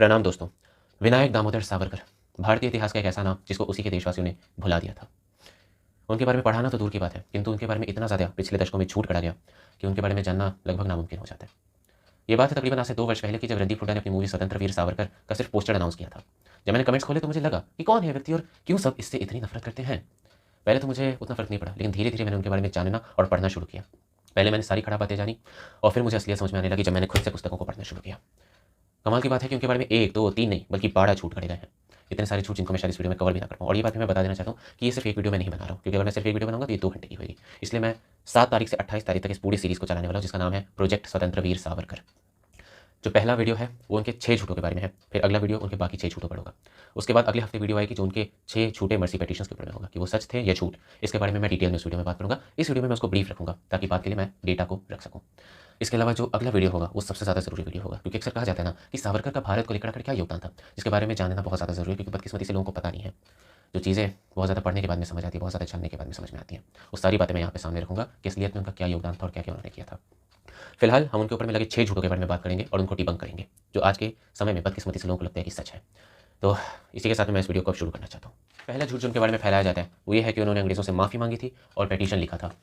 प्रणाम दोस्तों। विनायक दामोदर सावरकर भारतीय इतिहास का एक ऐसा नाम जिसको उसी के देशवासियों ने भुला दिया था। उनके बारे में पढ़ाना तो दूर की बात है, किंतु उनके बारे में इतना ज़्यादा पिछले दशकों में झूठ गढ़ा गया कि उनके बारे में जानना लगभग नामुमकिन हो जाता है। ये बात है तकरीबन आज से 2 वर्ष पहले की, जब रणदीप हुड्डा ने अपनी मूवी स्वतंत्र वीर सावरकर का सिर्फ पोस्टर अनाउंस किया था। जब मैंने कमेंट्स खोले तो मुझे लगा कि कौन है व्यक्ति और क्यों सब इससे इतनी नफरत करते हैं। पहले तो मुझे उतना फ़र्क नहीं पड़ा, लेकिन धीरे धीरे मैंने उनके बारे में जानना और पढ़ना शुरू किया। पहले मैंने सारी खराब बातें जानी और फिर मुझे असलियत समझ में आने लगी जब मैंने खुद से पुस्तकों को पढ़ना शुरू किया। कमाल की बात है कि उनके बारे में 1, 2, 3 नहीं बल्कि 12 झूठ गढ़े गए हैं। इतने सारे झूठ जिनको मैं शायद इस वीडियो में कवर भी ना कर पाऊँ। और ये बात भी मैं बता देना चाहता हूँ कि ये सिर्फ एक वीडियो में नहीं बना रहा हूँ, क्योंकि अगर मैं सिर्फ एक वीडियो बनाऊंगा तो ये 2 घंटे की होगी। इसलिए मैं 7 तारीख से 28 तारीख तक इस पूरी सीरीज़ को चलाने वाला हूँ, जिसका नाम है प्रोजेक्ट स्वतंत्र वीर सावरकर। जो पहला वीडियो है वो उनके 6 झूठों के बारे में है, फिर अगला वीडियो उनके बाकी 6 झूठों पर होगा। उसके बाद अगले हफ्ते वीडियो आएगी जो उनके 6 झूठे मर्सी पेटिशंस के ऊपर में होगा कि वो सच थे या झूठ। इसके बारे में मैं डिटेल में इस वीडियो में बात करूँगा। इस वीडियो में मैं उसको ब्रीफ रखूँगा ताकि बात के लिए मैं डेटा को रख सकूँ। इसके अलावा जो अगला वीडियो होगा वो सबसे ज़्यादा ज़रूरी वीडियो होगा, क्योंकि अक्सर कहा जाता है ना कि सावरकर का भारत को लेकर आकर क्या योगदान था, जिसके बारे में जानना बहुत ज़्यादा ज़रूरी है, क्योंकि बदकिस्मती से लोगों को पता नहीं है। जो चीज़ें बहुत ज़्यादा पढ़ने के बाद में समझ आती है, बहुत ज़्यादा जानने के बाद में समझ में आती हैं, वो सारी बातें मैं यहाँ पे सामने रखूँगा कि असलियत में उनका क्या योगदान था और क्या क्या उन्होंने किया था। फिलहाल हम उनके ऊपर में लगे 6 झूठों के बारे में बात करेंगे और उनको डिबंक करेंगे, जो आज के समय में बदकिस्मती से लोगों को लगता है कि सच है। तो इसी के साथ मैं इस वीडियो को अब शुरू करना चाहता हूँ। पहला झूठ जो उनके बारे में फैलाया जाता है वो ये है कि उन्होंने अंग्रेज़ों से माफ़ी मांगी थी और पेटिशन लिखा था।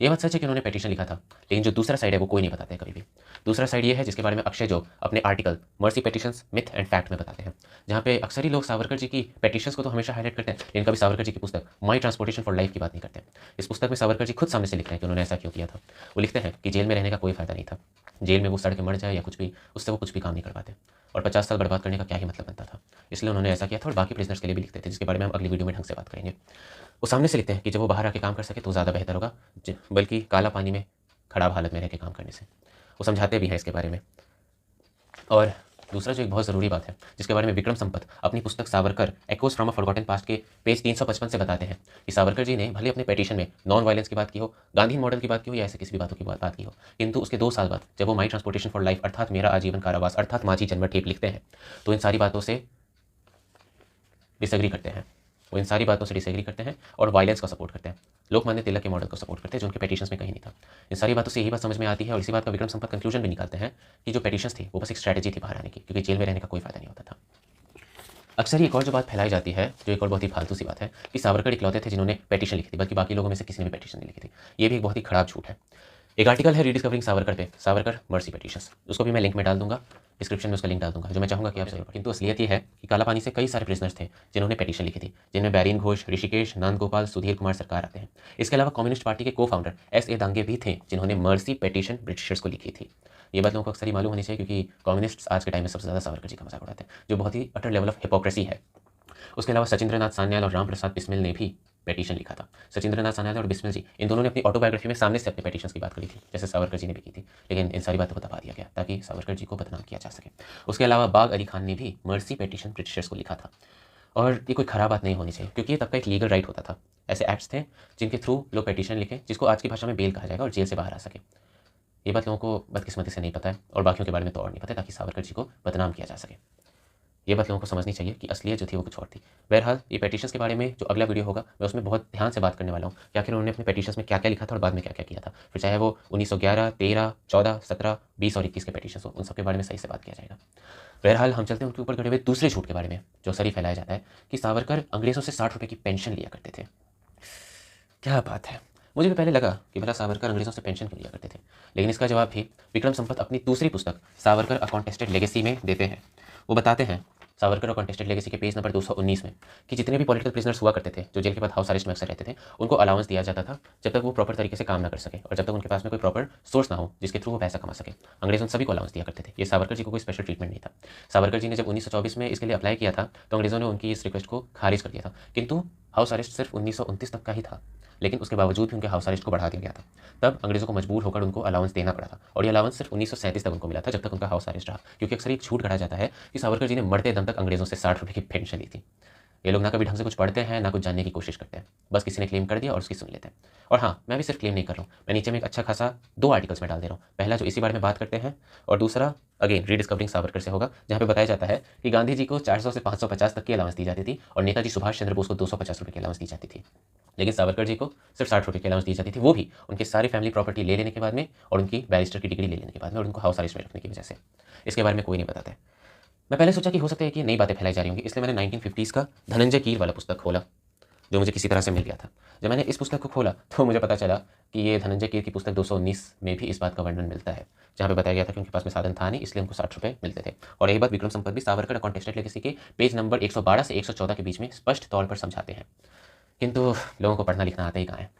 ये बात सच है कि उन्होंने पेटिशन लिखा था, लेकिन जो दूसरा साइड है वो कोई नहीं बताता है कभी भी। दूसरा साइड ये है जिसके बारे में अक्षय जोग अपने article mercy petitions myth and fact में बताते हैं, जहाँ पे अक्सर ही लोग सावरकर जी की पेटिशंस को तो हमेशा हाईलाइट करते हैं, लेकिन कभी सावरकर जी की पुस्तक माई ट्रांसपोर्टेशन फॉर लाइफ की बात नहीं करते। इस पुस्तक में सावरकर जी खुद सामने से लिखते हैं कि उन्होंने ऐसा क्यों किया था। वो लिखते हैं कि जेल में रहने का कोई फ़ायदा नहीं था, जेल में वो सड़ के मर जाए या कुछ भी, उससे वो कुछ भी काम नहीं कर पाते, और 50 साल बर्बाद करने का क्या ही मतलब बनता था। इसलिए उन्होंने ऐसा किया था और बाकी प्रिजनर्स के लिए भी लिखते थे, जिसके बारे में हम अगली वीडियो में ढंग से बात करेंगे। वो सामने से लिखते हैं कि जब वो बाहर आके काम कर सके तो ज़्यादा बेहतर होगा, बल्कि काला पानी में खराब हालत में रह के काम करने से। वो समझाते भी हैं इसके बारे में। और दूसरा जो एक बहुत ज़रूरी बात है जिसके बारे में विक्रम संपत अपनी पुस्तक Savarkar echoes from a forgotten past के पेज 355 से बताते हैं कि सावरकर जी ने भले अपने पेटिशन में नॉन वायलेंस की बात की हो, गांधी मॉडल की बात की हो या ऐसे किसी भी बातों की बात की हो, किंतु उसके 2 साल बाद जब वो माई ट्रांसपोर्टेशन फॉर लाइफ अर्थात मेरा आजीवन कारावास अर्थात माझी जन्म टेप लिखते हैं, तो इन सारी बातों से डिसएग्री करते हैं। वो इन सारी बातों से डिसएग्री करते हैं और वायलेंस का सपोर्ट करते हैं, लोकमान्य तिलक के मॉडल को सपोर्ट करते हैं जो उनके पेटिशंस में कहीं नहीं था। इन सारी बातों से यही बात समझ में आती है और इसी बात का विक्रम संपत कंक्लूजन भी निकालते हैं कि जो पेटिशंस थी वो बस एक स्ट्रैटेजी थी बाहर आने की, क्योंकि जेल में रहने का कोई फ़ायदा नहीं होता था। अक्सर एक और जो बात फैलाई जाती है, जो एक और बहुत ही फालतू सी बात है, कि सावरकर इकलौते थे जिन्होंने पेटिशन लिखी थी, बल्कि बाकी लोगों में से किसी ने भी पेटिशन नहीं लिखी थी। ये भी एक बहुत ही खराब झूठ है। एक आर्टिकल है रीडिस्कवरिंग सावरकर पे, सावरकर मर्सी पेटिशंस, उसको भी मैं लिंक में डाल दूंगा, डिस्क्रिप्शन में उसका लिंक डाल दूंगा, जो मैं चाहूँगा कि आप जरूर पढ़ें। किंतु असलियत ये है कि काला पानी से कई सारे प्रिजनर्स थे जिन्होंने पेटिशन लिखी थी, जिनमें बैरिन घोष, ऋषिकेश, नंद गोपाल, सुधीर कुमार सरकार आते हैं। इसके अलावा कम्युनिस्ट पार्टी के को फाउंडर S.A. दांगे भी थे जिन्होंने मर्सी पेटिशन ब्रिटिशर्स को लिखी थी। ये बात लोगों को अक्सर ही मालूम होनी चाहिए, क्योंकि कम्युनिस्ट आज के टाइम में सबसे ज़्यादा सावरकर जी का मजाक उड़ाते हैं, जो बहुत ही अटर लेवल ऑफ हिपोक्रेसी है। उसके अलावा सचिंद्रनाथ सान्याल और राम प्रसाद बिस्मिल ने भी पेटिशन लिखा था। सचिंद्रनाथ सान्याल और बिस्मिल जी इन दोनों ने अपनी ऑटोबायोग्राफी में सामने से अपने पेटिशंस की बात करी थी, जैसे सावरकर जी ने भी की थी, लेकिन इन सारी बातों को दबा दिया गया ताकि सावरकर जी को बदनाम किया जा सके। उसके अलावा बाग अली खान ने भी मर्सी पेटिशन ब्रिटिशर्स को लिखा था, और ये कोई खराब बात नहीं होनी चाहिए, क्योंकि ये तब का एक लीगल राइट होता था। ऐसे एक्ट्स थे जिनके थ्रू लोग पेटिशन लिखें, जिसको आज की भाषा में बेल कहा जाएगा, और जेल से बाहर आ सके। ये बात लोगों को बदकिस्मती से नहीं पता है, और बाकियों के बारे में तो और नहीं पता, ताकि सावरकर जी को बदनाम किया जा सके। ये बात लोगों को समझनी चाहिए कि असलियत जो थी वो कुछ और थी। बहरहाल ये पेटिशंस के बारे में जो अगला वीडियो होगा मैं उसमें बहुत ध्यान से बात करने वाला हूँ कि आखिर उन्होंने अपने पेटिशंस में क्या क्या लिखा था और बाद में क्या क्या किया था। फिर चाहे वो 1911, 13, 14, 17, 20 और 21 के पेटिशंस हो, उन सब के बारे में सही से बात किया जाएगा। बहरहाल हम चलते हैं उनके ऊपर गढ़े हुए दूसरे झूठ के बारे में, जो सही फैलाया जाता है कि सावरकर अंग्रेज़ों से 60 रुपये की पेंशन लिया करते थे। क्या बात है। मुझे भी पहले लगा कि भला सावरकर अंग्रेज़ों से पेंशन क्यों लिया करते थे, लेकिन इसका जवाब भी विक्रम संपत अपनी दूसरी पुस्तक सावरकर अ कॉन्टेस्टेड लेगेसी में देते हैं। वो बताते हैं सावरकर और कॉन्टेस्टेड लेगेसी के पेज नंबर 219 में कि जितने भी पॉलिटिकल प्रिजनर्स हुआ करते थे जो जेल के बाद हाउस अरेस्ट में अक्सर रहते थे, उनको अलाउंस दिया जाता था जब तक वो प्रॉपर तरीके से काम ना कर सके और जब तक उनके पास में कोई प्रॉपर सोर्स ना हो जिसके थ्रू वो पैसा कमा सके। अंग्रेज उन सभी को अलाउंस दिया करते थे। ये सावरकर जी को कोई स्पेशल ट्रीटमेंट नहीं था। सावरकर जी ने जब 1924 में इसके लिए अप्लाई किया था तो अंग्रेज़ों ने उनकी इस रिक्वेस्ट को खारिज कर दिया था, किंतु हाउस अरेस्ट सिर्फ 1929 तक का ही था, लेकिन उसके बावजूद भी उनके हाउस अरेस्ट को बढ़ा दिया गया था। तब अंग्रेज़ों को मजबूर होकर उनको अलाउंस देना पड़ा था, और ये अलाउंस सिर्फ 1937 तक उनको मिला था, जब तक उनका हाउस अरेस्ट रहा। क्योंकि अक्सर एक झूठ गढ़ा जाता है कि सावरकर जी ने मरते दम तक अंग्रेज़ों से 60 रुपये की पेंशन ली थी। ये लोग ना कभी ढंग से कुछ पढ़ते हैं ना कुछ जानने की कोशिश करते हैं, बस किसी ने क्लेम कर दिया और उसकी सुन लेते हैं। और हाँ, मैं भी सिर्फ क्लेम नहीं कर रहा हूँ, मैं नीचे में एक अच्छा खासा 2 आर्टिकल्स में डाल दे रहा हूँ। पहला जो इसी बारे में बात करते हैं, और दूसरा अगेन रीडिस्कवरिंग सावरकर से होगा, जहाँ पे बताया जाता है कि गांधी जी को 400 से 550 तक की अलाउंस दी जाती थी और नेताजी सुभाष चंद्र बोस को 250 रुपये की अलाउंस दी जाती थी, लेकिन सावरकर जी को सिर्फ 60 रुपये की अलाउंस दी जाती थी, वो भी उनके सारी फैमिली प्रॉपर्टी ले लेने के बाद में और उनकी बैरिस्टर की डिग्री ले लेने के बाद में और उनको हाउस अरेस्ट में रखने की वजह से। इसके बारे में कोई नहीं बताता है। मैं पहले सोचा कि हो सकता है कि नई बातें फैलाई जा रही होंगी, इसलिए मैंने 1950s का धनंजय कीर वाला पुस्तक खोला, जो मुझे किसी तरह से मिल गया था। जब मैंने इस पुस्तक को खोला तो मुझे पता चला कि ये धनंजय कीर की पुस्तक 219 में भी इस बात का वर्णन मिलता है, जहाँ पे बताया गया था कि उनके पास में साधन था नहीं, इसलिए उनको 60 रुपये मिलते थे। और यही बात विक्रम संपत भी सावरकर अकॉन्टेस्टेड लेगेसी के पेज नंबर 112 से 114 के बीच में स्पष्ट तौर पर समझाते हैं। किंतु लोगों को पढ़ना लिखना आता ही कहाँ है।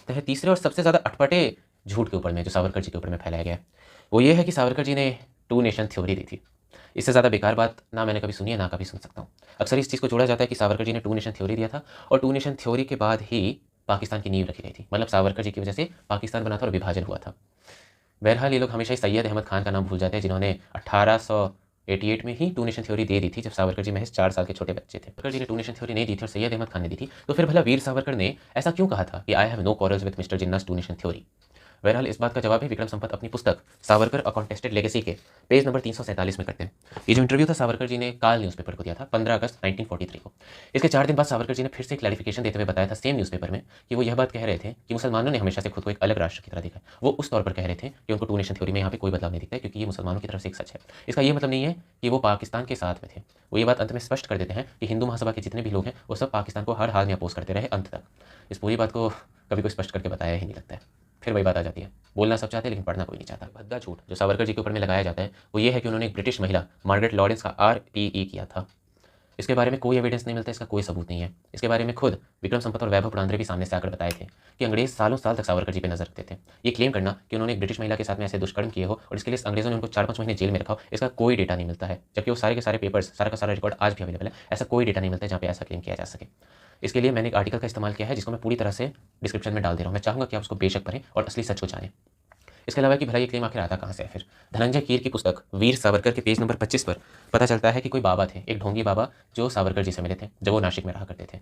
तो है तीसरे और सबसे ज़्यादा अटपटे झूठ के ऊपर में जो सावरकर जी के ऊपर में फैलाया गया है, वो ये है कि सावरकर जी ने टू नेशन थ्योरी दी थी। इससे ज़्यादा बेकार बात ना मैंने कभी सुनी है, ना कभी सुन सकता हूँ। अक्सर इस चीज़ को जोड़ा जाता है कि सावरकर जी ने टू नेशन थ्योरी दिया था और टू नेशन थ्योरी के बाद ही पाकिस्तान की नींव रखी गई थी, मतलब सावरकर जी की वजह से पाकिस्तान बना था और विभाजन हुआ था। बहरहाल ये लोग हमेशा ही सैयद अहमद खान का नाम भूल जाते हैं, जिन्होंने 1888 में ही टू नेशन थ्योरी दे दी थी, जब सावरकर जी महज 4 साल के छोटे बच्चे थे। सावरकर जी ने टू नेशन थ्योरी नहीं दी थी और सैयद अहमद खान ने दी थी, तो फिर भला वीर सावरकर ने ऐसा क्यों कहा था कि I have no quarrels with mister Jinnah's two nation theory. बहरहाल इस बात का जवाब है विक्रम संपत अपनी पुस्तक सावरकर अ कॉन्टेस्टेड लेगेसी के पेज नंबर 347 में करते हैं। ये जो इंटरव्यू था सावरकर जी ने काल न्यूज़पेपर को दिया था 15 अगस्त 1943 को। इसके 4 दिन बाद सावरकर जी ने फिर से क्लैरिफिकेशन देते हुए बताया था सेम न्यूज़पेपर में कि वो यह बात कह रहे थे कि मुसलमानों ने हमेशा से खुद को एक अलग राष्ट्र की तरह देखा है। वो उस तौर पर कह रहे थे कि उनको टू नेशन थ्योरी में यहाँ पे कोई बदलाव नहीं दिखता है, क्योंकि ये मुसलमानों की तरफ से एक सच है। इसका ये मतलब नहीं है कि वो पाकिस्तान के साथ में थे। वो ये बात अंत में स्पष्ट कर देते हैं कि हिंदू महासभा के जितने भी लोग हैं वो सब पाकिस्तान को हर हाल में अपोज करते रहे अंत तक। इस पूरी बात को कभी कोई स्पष्ट करके बताया ही नहीं लगता है। फिर वही बात आ जाती है, बोलना सब चाहते हैं लेकिन पढ़ना कोई नहीं चाहता। भद्दा झूठ जो सावरकर जी के ऊपर में लगाया जाता है वो ये है कि उन्होंने एक ब्रिटिश महिला मार्गरेट लॉरेंस का RTE किया था। इसके बारे में कोई एविडेंस नहीं मिलता, इसका कोई सबूत नहीं है। इसके बारे में खुद विक्रम संपत और वैभव पुरांद्रे भी सामने से आकर बताए थे कि अंग्रेज सालों साल तक सावरकर जी पे नजर रखते थे। ये क्लेम करना कि उन्होंने एक ब्रिटिश महिला के साथ में ऐसे दुष्कर्म किए हो और इसके लिए अंग्रेजों ने उनको 4-5 महीने जेल में रखा हो, इसका कोई डेटा नहीं मिलता है। जबकि वो सारे के सारे पेपर्स, सारा का सारा रिकॉर्ड आज भी अवेलेबल है। ऐसा कोई डेटा नहीं मिलता है जहाँ पे ऐसा क्लेम किया जा सके। इसके लिए मैंने एक आर्टिकल का इस्तेमाल किया है, जिसको मैं पूरी तरह से डिस्क्रिप्शन में डाल दे रहा हूँ। मैं चाहूँगा कि आप उसको बेशक पढ़ें और असली सच को जानें। इसके अलावा कि भला ये क्लेम आखिर आता कहाँ से है। फिर धनंजय कीर की पुस्तक वीर सावरकर के पेज नंबर 25 पर पता चलता है कि कोई बाबा थे, एक ढोंगी बाबा, जो सावरकर जी से मिले थे जब वो नासिक में रहा करते थे।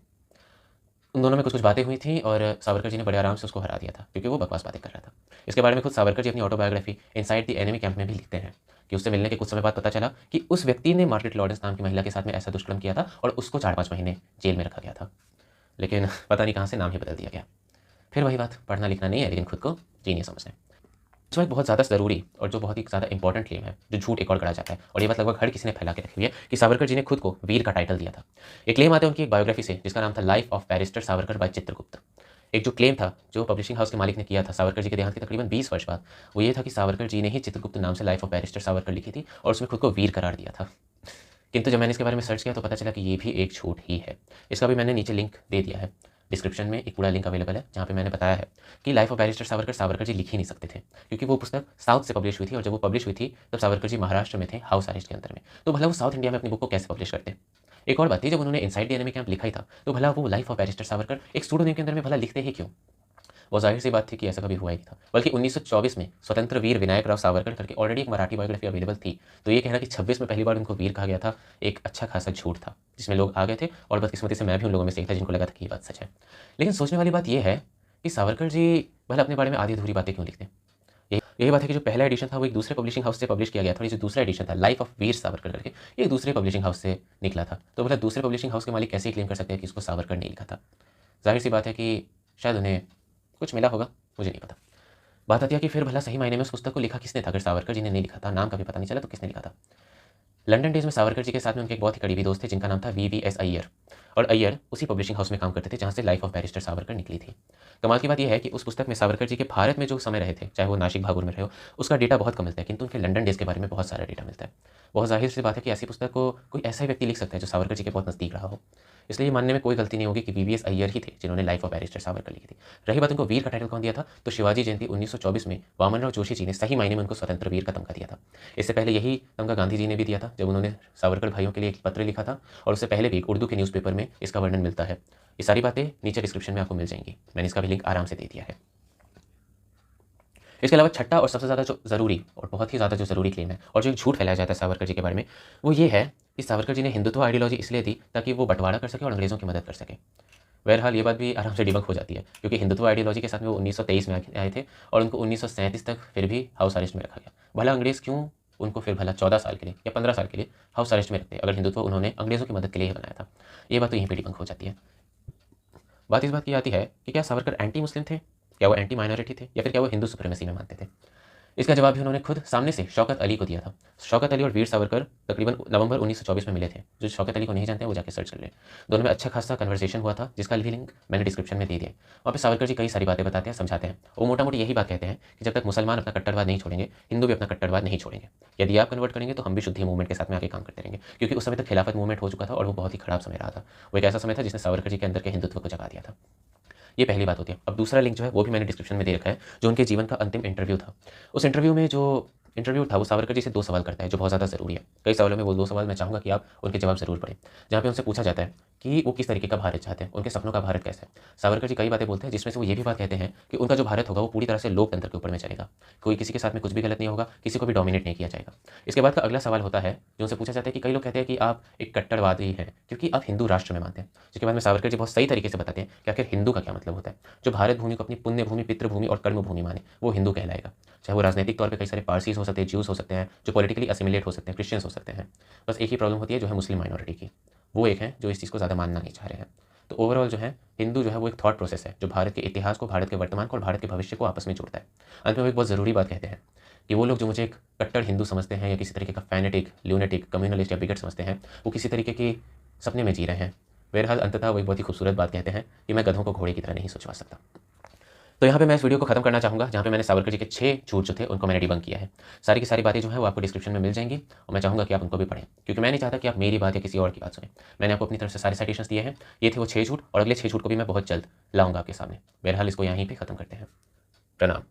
उन दोनों में कुछ कुछ बातें हुई थी और सावरकर जी ने बड़े आराम से उसको हरा दिया था, क्योंकि वो बकवास बातें कर रहा था। इसके बारे में खुद सावरकर जी अपनी autobiography inside the enemy camp में भी लिखते हैं कि उससे मिलने के कुछ समय बाद पता चला कि उस व्यक्ति ने मार्गरेट लॉरेंस नाम की महिला के साथ में ऐसा दुष्कर्म किया था और उसको 4-5 महीने जेल में रखा गया था। लेकिन पता नहीं कहाँ से नाम ही बदल दिया गया। फिर वही बात, पढ़ना लिखना नहीं है लेकिन खुद को जीनियस समझना है। दूसरा एक बहुत ज़्यादा ज़रूरी और जो बहुत ही ज़्यादा इंपॉर्टेंट क्लेम है, जो झूठ एक और गढ़ा जाता है, और ये बात लगभग हर किसी ने फैला के रखी हुई है कि सावरकर जी ने खुद को वीर का टाइटल दिया था। ये क्लेम आता है उनकी एक बायोग्राफी से, जिसका नाम था life of barrister Savarkar by Chitragupta. एक जो क्लेम था जो पब्लिशिंग हाउस के मालिक ने किया था सावरकर जी के देहांत के तकरीबन 20 वर्ष बाद, वो ये था कि सावरकर जी ने ही चित्रगुप्त नाम से लाइफ ऑफ बैरिस्टर सावरकर लिखी थी और उसमें खुद को वीर करार दिया था। किंतु जब मैंने इसके बारे में सर्च किया तो पता चला कि ये भी एक झूठ ही है। इसका भी मैंने नीचे लिंक दे दिया है, डिस्क्रिप्शन में एक पूरा लिंक अवेलेबल है, जहाँ पे मैंने बताया है कि life of barrister Savarkar Savarkar ji लिख ही नहीं सकते थे, क्योंकि वो पुस्तक साउथ से पब्लिश हुई थी और जब वो पब्लिश हुई थी तब सावरकर जी महाराष्ट्र में थे हाउस अरेस्ट के अंदर में। तो भला वो साउथ इंडिया में अपनी बुक को कैसे पब्लिश करते। एक और बात थी, जब उन्होंने इनसाइड द एनिमी कैंप लिखा ही था तो भला वो लाइफ ऑफ बैरिस्टर सावरकर एक सूडोनेम के अंदर में भला लिखते ही क्यों। वो जाहिर सी बात थी कि ऐसा कभी हुआ ही नहीं था। बल्कि 1924 में स्वतंत्र वीर विनायक राव सावरकर करके ऑलरेडी एक मराठी बायोग्राफी अवेलेबल थी, तो ये कहना कि 26 में पहली बार उनको वीर कहा गया था एक अच्छा खासा झूठ था, जिसमें लोग आ गए थे और बदकिस्मती से मैं भी उन लोगों में से एक था जिनको लगा था कि ये बात सच है। लेकिन सोचने वाली बात यह है कि सावरकर जी भला अपने बारे में आधी अधूरी बातें क्यों लिखते हैं। यही बात है कि जो पहला एडिशन था वो एक दूसरे पब्लिशिंग हाउस से पब्लिश किया गया था, और जो दूसरा एडिशन था लाइफ ऑफ वीर सावरकर करके, ये दूसरे पब्लिशिंग हाउस से निकला था। तो भला दूसरे पब्लिशिंग हाउस के मालिक कैसे क्लेम कर सकते हैं कि इसको सावरकर ने लिखा था। जाहिर सी बात है कि शायद उन्हें कुछ मिला होगा, मुझे नहीं पता। बात आती है कि फिर भला सही मायने में उस पुस्तक को लिखा किसने था। अगर सावरकर जी ने नहीं लिखा था, नाम का भी पता नहीं चला, तो किसने लिखा था। लंदन डेज में सावरकर जी के साथ में उनके एक बहुत ही करीबी दोस्त थे जिनका नाम था VVS अय्यर, और अय्यर उसी पब्लिशिंग हाउस में काम करते थे जहाँ से लाइफ ऑफ बैरिस्टर सावरकर निकली थी। कमाल की बात यह है कि उस पुस्तक में सावरकर जी के भारत में जो समय रहे थे, चाहे वो नासिक भागुर में रहे हो, उसका डेटा बहुत कम मिलता है, किंतु उनके लंदन डेज के बारे में बहुत सारा डेटा मिलता है। बहुत जाहिर सी बात है कि ऐसी पुस्तक को कोई ऐसा ही व्यक्ति लिख सकता है जो सावरकर जी के बहुत नज़दीक रहा हो। इसलिए ये मानने में कोई गलती नहीं होगी कि VVS अय्यर ही थे जिन्होंने लाइफ ऑफ बैरिस्टर सावरकर लिखी थी। रही बात उनको वीर का टाइटल कौन दिया था, तो शिवाजी जयंती 1924 में वामनराव जोशी जी ने सही मायने में उनको स्वतंत्र वीर का तमगा दिया था। इससे पहले यही तमगा गांधी जी ने भी दिया था, जब उन्होंने सावरकर भाइयों के लिए एक पत्र लिखा था, और उससे पहले भी एक उर्दू के न्यूज़पेपर में इसका वर्णन मिलता है। ये सारी बातें नीचे डिस्क्रिप्शन में आपको मिल जाएंगी, मैंने इसका भी लिंक आराम से दे दिया है। इसके अलावा छठा और सबसे ज़्यादा जो ज़रूरी और बहुत ही ज़्यादा जो ज़रूरी क्लेम है और जो एक झूठ फैलाया जाता है सावरकर जी के बारे में, वो ये है कि सावरकर जी ने हिंदुत्व आइडियोलॉजी इसलिए दी ताकि वो बंटवारा कर सके और अंग्रेज़ों की मदद कर सके। बहरहाल ये बात भी आराम से डिबंक हो जाती है, क्योंकि हिंदुत्व आइडियोलॉजी के साथ में वो 1923 में आए थे और उनको 1937 तक फिर भी हाउस अरेस्ट में रखा गया। भला अंग्रेज़ क्यों उनको फिर भला 14 साल के लिए या 15 साल के लिए हाउस अरेस्ट में रखते, अगर हिंदुत्व उन्होंने अंग्रेज़ों की मदद के लिए ही बनाया था। ये बात तो यहीं पर डिबंक हो जाती है। बात इस बात की आती है कि क्या सावरकर एंटी मुस्लिम थे, क्या वो एंटी माइनॉरिटी थे, या फिर क्या वो हिंदू सुप्रीमेसी में मानते थे। इसका जवाब भी उन्होंने खुद सामने से शौकत अली को दिया था। शौकत अली और वीर सावरकर तकरीबन नवंबर 1924 में मिले थे। जो शौकत अली को नहीं जानते हैं वो जाके सर्च कर लें। दोनों में अच्छा खासा कन्वर्सेशन हुआ था, जिसका भी लिंक मैंने डिस्क्रिप्शन में दे दिया। वहाँ पे सावरकर जी कई सारी बातें बताते हैं, समझाते हैं। वो मोटा मोटी यही बात कहते हैं कि जब तक मुसलमान अपना कट्टरवाद नहीं छोड़ेंगे, हिंदू भी अपना कट्टरवाद नहीं छोड़ेंगे। यदि आप कन्वर्ट करेंगे तो हम भी शुद्धि मूवमेंट के साथ में आके काम करते रहेंगे, क्योंकि उस समय तक खिलाफत मूवमेंट हो चुका था और वो बहुत ही खराब समय रहा था। वो एक ऐसा समय था जिसने सावरकर जी के अंदर के हिंदुत्व को जगा दिया था। ये पहली बात होती है। अब दूसरा लिंक जो है वो भी मैंने डिस्क्रिप्शन में दे रखा है, जो उनके जीवन का अंतिम इंटरव्यू था। उस इंटरव्यू में जो इंटरव्यू था वो सावरकर जी से 2 सवाल करता है, जो बहुत ज़्यादा ज़रूरी है। कई सवालों में वो 2 सवाल मैं चाहूँगा कि आप उनके जवाब ज़रूर पढ़ें। जहाँ पे उनसे पूछा जाता है कि वो किस तरीके का भारत चाहते हैं, उनके सपनों का भारत कैसा है। सावरकर जी कई बातें बोलते हैं, जिसमें से वो ये भी बात कहते हैं कि उनका जो भारत होगा वो पूरी तरह से लोकतंत्र के ऊपर में चलेगा। कोई किसी के साथ में कुछ भी गलत नहीं होगा, किसी को भी डोमिनेट नहीं किया जाएगा। इसके बाद का अगला सवाल होता है जो उनसे पूछा जाता है कि कई लोग कहते हैं कि आप एक कट्टरवादी हैं क्योंकि आप हिंदू राष्ट्र में मानते हैं। जिसके बाद में सावरकर जी बहुत सही तरीके से बताते हैं कि आखिर हिंदू का क्या मतलब होता है। जो भारत भूमि को अपनी पुण्य भूमि, पितृभूमि और कर्म भूमि माने, वो हिंदू कहलाएगा। चाहे वो राजनीतिक तौर पे कई सारे पारसीज हो सकते हैं, ज्यूज हो सकते हैं, जो पॉलिटिकली असिमिलेट हो सकते हैं, क्रिश्चियंस हो सकते हैं। बस एक ही प्रॉब्लम होती है जो है मुस्लिम माइनॉरिटी की। वो एक है जो इस चीज़ को ज़्यादा मानना नहीं चाह रहे हैं। तो ओवरऑल जो है हिंदू जो है वो एक थॉट प्रोसेस है, जो भारत के इतिहास को, भारत के वर्तमान को और भारत के भविष्य को आपस में जोड़ता है। अंत में वो एक बहुत ज़रूरी बात कहते हैं कि वो लोग जो मुझे एक कट्टर हिंदू समझते हैं या किसी तरीके का फैनेटिक, ल्यूनेटिक, कम्युनलिस्ट या बिगट समझते हैं, वो किसी तरीके के सपने में जी रहे हैं। बहरहाल अंततः वो एक बहुत ही खूबसूरत बात कहते हैं कि मैं गधों को घोड़े की तरह नहीं सोचवा सकता। तो यहाँ पे मैं इस वीडियो को खत्म करना चाहूँगा, जहाँ पे मैंने सावरकर जी के 6 झूठ जो थे उनको मैंने डिबंक किया है। सारी की सारी बातें जो है वो आपको डिस्क्रिप्शन में मिल जाएंगी और मैं चाहूँगा कि आप उनको भी पढ़ें, क्योंकि मैं नहीं चाहता कि आप मेरी बात या किसी और की बात सुनें। मैंने आपको अपनी तरफ से सारे साइटेशंस दिए हैं। ये थे वो 6 झूठ, और अगले 6 झूठ को भी मैं बहुत जल्द लाऊंगा आपके सामने। बहरहाल इसको यहीं पे खत्म करते हैं। प्रणाम।